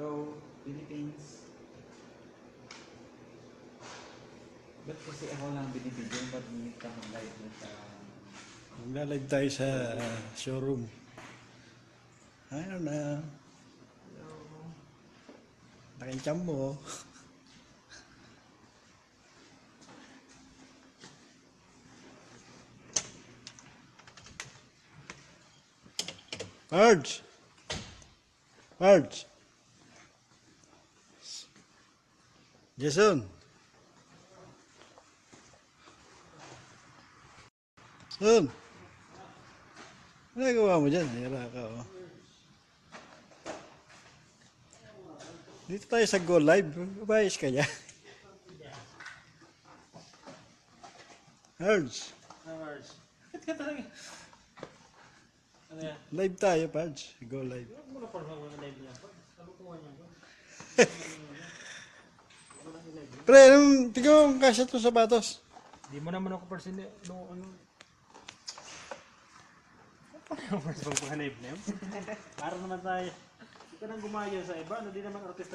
Hello, Philippines. Ba't kasi ako lang binibigyan? Ba't hindi ka mag-live na sa... Magla-live tayo sa showroom. Ayun na. Hello. Laking tiyan mo. Pards! Pards! Jason! Son! Ano nagawa mo dyan? Hira ka, oh. Dito tayo sa Go Live. Bayos ka dyan. Pards! Hours. Bakit ka talaga? Ano yan? Live tayo, Pards. Go Live. Huwag mo na parang live niya. Sabi ko nga niya. Pre, tingnan mo ang kasya itong sapatos. Di mo naman ako person ano. Paano yung first pang live na yun? Para naman tayo. Hindi ka nang gumayo sa iba. Ano di naman artista.